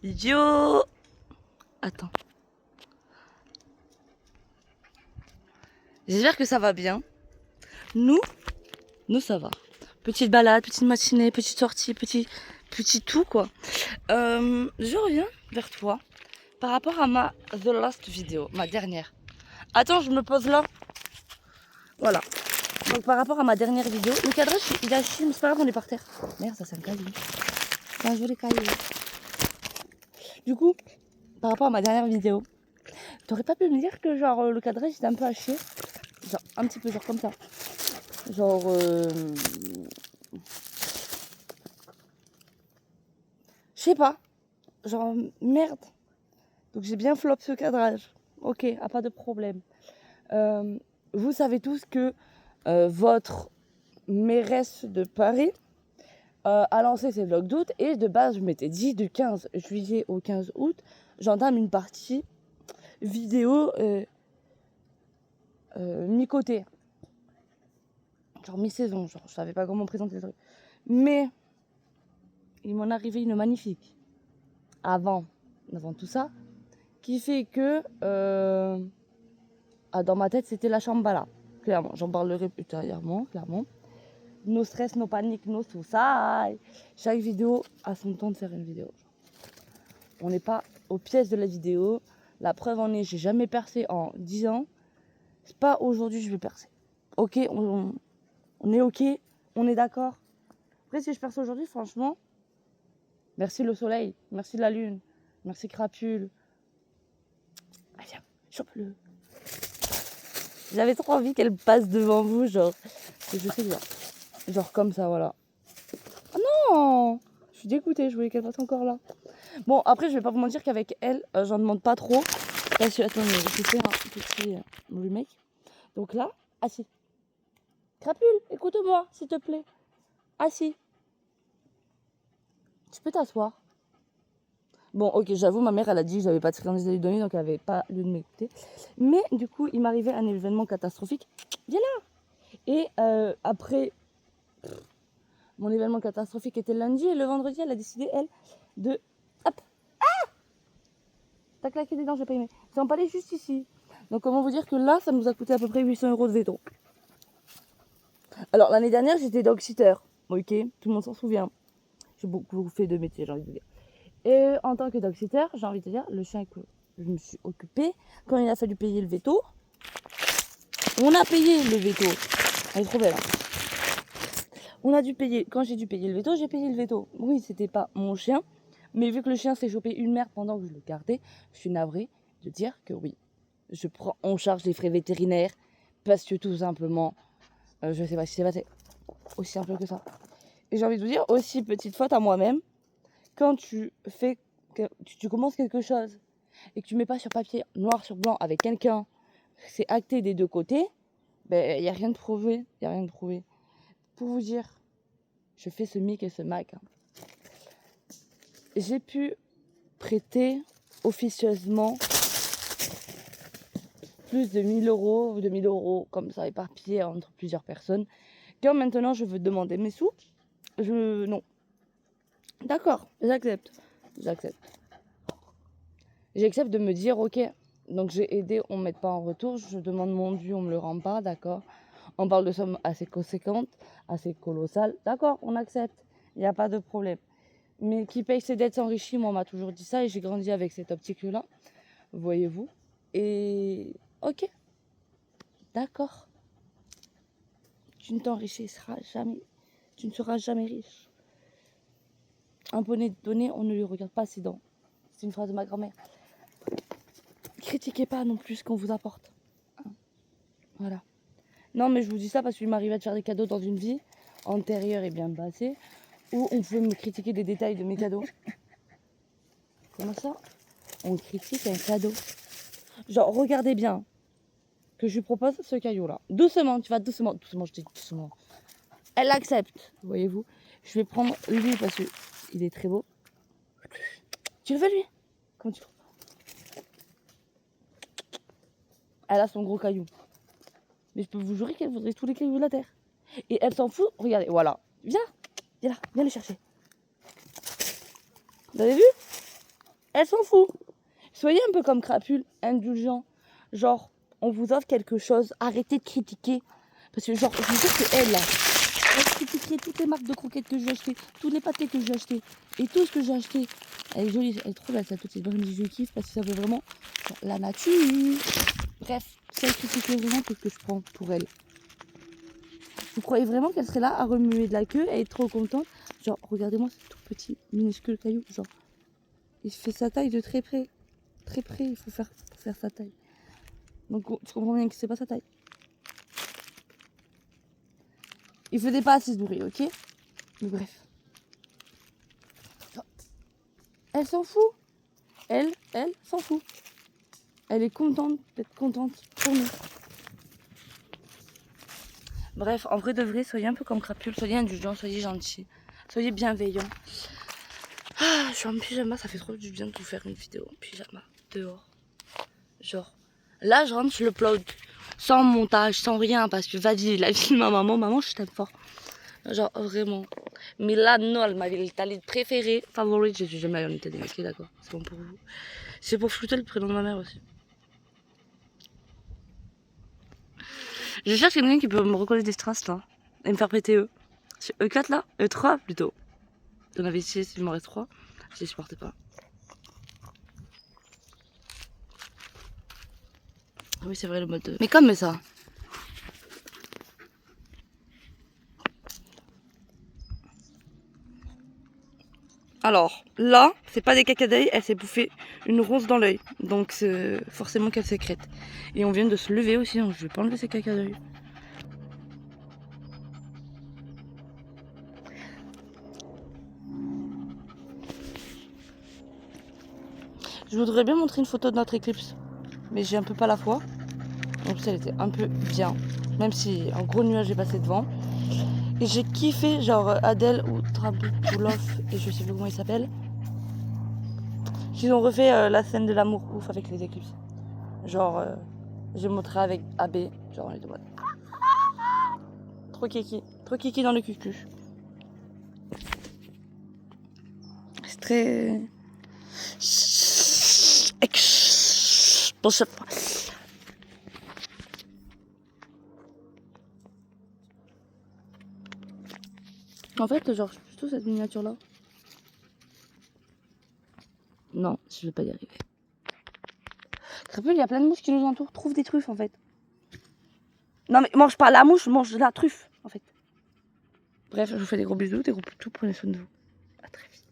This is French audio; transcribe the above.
Yo! Attends. J'espère que ça va bien. Nous ça va. Petite balade, petite matinée, petite sortie, petit tout quoi. Je reviens vers toi par rapport à ma The Last vidéo, ma dernière. Attends, je me pose là. Voilà. Donc par rapport à ma dernière vidéo, le cadrage il a chié, mais c'est pas grave, on est par terre. Merde, ça c'est un cahier. C'est un joli cahier. Du coup, par rapport à ma dernière vidéo, t'aurais pas pu me dire que genre le cadrage était un peu à chier? Genre un petit peu, genre comme ça. Genre je sais pas. Genre merde. Donc j'ai bien flop ce cadrage. Ok, pas de problème. Vous savez tous que votre mairesse de Paris a lancé ses vlogs d'août et de base je m'étais dit du 15 juillet au 15 août j'entame une partie vidéo mi-côté. Genre mi-saison, genre je savais pas comment présenter le truc. Mais il m'en arrivait une magnifique avant tout ça qui fait que dans ma tête c'était la Shambhala. Clairement, j'en parlerai ultérieurement, clairement. Nos stress, nos paniques, nos soucis. Chaque vidéo a son temps de faire une vidéo. On n'est pas aux pièces de la vidéo. La preuve en est, j'ai jamais percé en 10 ans. C'est pas aujourd'hui que je vais percer. Ok, on est ok, on est d'accord. Après, si je perce aujourd'hui, franchement, merci le soleil, merci la lune, merci Crapule. Ah, viens, chope-le. J'avais trop envie qu'elle passe devant vous, genre. Et je sais bien. Genre comme ça, voilà. Ah non! Je suis dégoûtée, je voulais qu'elle passe encore là. Bon, après, je vais pas vous mentir qu'avec elle, j'en demande pas trop. Parce que, attendez, je vais faire un petit remake. Donc là, assis. Crapule, écoute-moi, s'il te plaît. Assis. Tu peux t'asseoir. Bon, ok, j'avoue, ma mère, elle a dit que j'avais pas de fréquence à lui donner, donc elle avait pas lieu de m'écouter. Mais du coup, il m'arrivait un événement catastrophique. Viens là! Et après, mon événement catastrophique était lundi, et le vendredi, elle a décidé, elle, de... Hop! Ah! T'as claqué des dents, j'ai pas aimé. C'est empalé juste ici. Donc comment vous dire que là, ça nous a coûté à peu près 800 € de veto. Alors, l'année dernière, j'étais dog-sitter. Ok, tout le monde s'en souvient. J'ai beaucoup fait de métiers, j'ai envie de dire. Et en tant que dog-sitter, j'ai envie de dire, le chien que je me suis occupée, quand il a fallu payer le veto, on a payé le veto. Elle est trop belle. On a dû payer, quand j'ai dû payer le veto, j'ai payé le veto. Oui, c'était pas mon chien, mais vu que le chien s'est chopé une merde pendant que je le gardais, je suis navrée de dire que oui, je prends en charge les frais vétérinaires parce que tout simplement, je sais pas si c'est passé aussi simple que ça. Et j'ai envie de vous dire aussi, petite faute à moi-même, quand tu fais, tu commences quelque chose et que tu mets pas sur papier noir sur blanc avec quelqu'un, c'est acté des deux côtés, ben il y a rien de prouvé, il y a rien de prouvé. Pour vous dire, je fais ce mic et ce mac. J'ai pu prêter officieusement plus de 1000 € ou 2000 € comme ça éparpillés entre plusieurs personnes. Quand maintenant je veux demander mes sous, non. D'accord, j'accepte. J'accepte de me dire ok, donc j'ai aidé, on ne met pas en retour, je demande mon dû, on me le rend pas, d'accord. On parle de sommes assez conséquentes, assez colossales, d'accord, on accepte, il n'y a pas de problème. Mais qui paye ses dettes s'enrichit, moi on m'a toujours dit ça et j'ai grandi avec cette optique-là, voyez-vous. Et ok, d'accord, tu ne t'enrichiras jamais, tu ne seras jamais riche. Un poney donné, on ne lui regarde pas ses dents. C'est une phrase de ma grand-mère. Critiquez pas non plus ce qu'on vous apporte. Voilà. Non, mais je vous dis ça parce qu'il m'arrivait de faire des cadeaux dans une vie antérieure et bien passée où on pouvait me critiquer des détails de mes cadeaux. Comment ça? On critique un cadeau. Genre, regardez bien que je lui propose ce caillou-là. Doucement, tu vas doucement. Doucement, je dis doucement. Elle accepte, voyez-vous. Je vais prendre lui parce qu'il est très beau. Tu le veux, lui? Comment tu... Elle a son gros caillou. Mais je peux vous jurer qu'elle voudrait tous les cailloux de la terre. Et elle s'en fout. Regardez, voilà. Viens là, viens le chercher. Vous avez vu? Elle s'en fout. Soyez un peu comme Crapule, indulgent. Genre, on vous offre quelque chose, arrêtez de critiquer. Parce que genre, je vous jure que elle, là, elle critiquerait toutes les marques de croquettes que j'ai achetées, tous les pâtés que j'ai achetés, et tout ce que j'ai acheté. Elle est jolie, elle est trop belle cette petite bonne, je kiffe parce que ça veut vraiment genre, la nature. Bref, si elle critiquait vraiment tout ce que je prends pour elle. Vous croyez vraiment qu'elle serait là à remuer de la queue et être trop contente? Genre, regardez-moi ce tout petit, minuscule caillou. Genre, il fait sa taille de très près. Très près, il faut faire sa taille. Donc, tu comprends bien que c'est pas sa taille. Il faisait pas assez de bruit, ok? Mais bref. Elle s'en fout. Elle s'en fout. Elle est contente d'être contente pour nous. Bref, en vrai de vrai, soyez un peu comme Crapule, soyez indulgents, soyez gentils, soyez bienveillants. Ah, je suis en pyjama, ça fait trop du bien de vous faire une vidéo en pyjama, dehors. Genre, là je rentre, je le upload sans montage, sans rien, parce que vas-y, la vie de ma maman, je t'aime fort. Genre, vraiment. Mais là, non, elle m'avait ta liste préférée, favorite, je suis jamais allée en Italie, ok, d'accord, c'est bon pour vous. C'est pour flouter le prénom de ma mère aussi. Je cherche quelqu'un qui peut me recoller des strass là, et me faire péter eux. Sur E4 là, E3 plutôt. J'en avais 6, il m'en reste 3, je les supportais pas. Oui, c'est vrai le mode 2. Mais comme ça. Alors, là, c'est pas des caca d'œil, elle s'est bouffée une rose dans l'œil. Donc, c'est forcément qu'elle sécrète. Et on vient de se lever aussi, donc je vais pas enlever ces caca d'œil. Je voudrais bien montrer une photo de notre éclipse. Mais j'ai un peu pas la foi. En plus, elle était un peu bien. Même si un gros nuage est passé devant. Et j'ai kiffé, genre Adèle ou Trabouloff, et je sais plus comment il s'appelle. Ils ont refait la scène de l'amour ouf avec les éclipses. Genre, j'ai montré avec AB, genre les deux modes. Trop kiki dans le cul. C'est très. Bon, ça. En fait, genre, plutôt cette miniature là. Non, je vais pas y arriver. Crapule, il y a plein de mouches qui nous entourent. Trouve des truffes en fait. Non, mais mange pas la mouche, mange la truffe en fait. Bref, je vous fais des gros bisous, des gros poutous, prenez soin de vous. À très vite.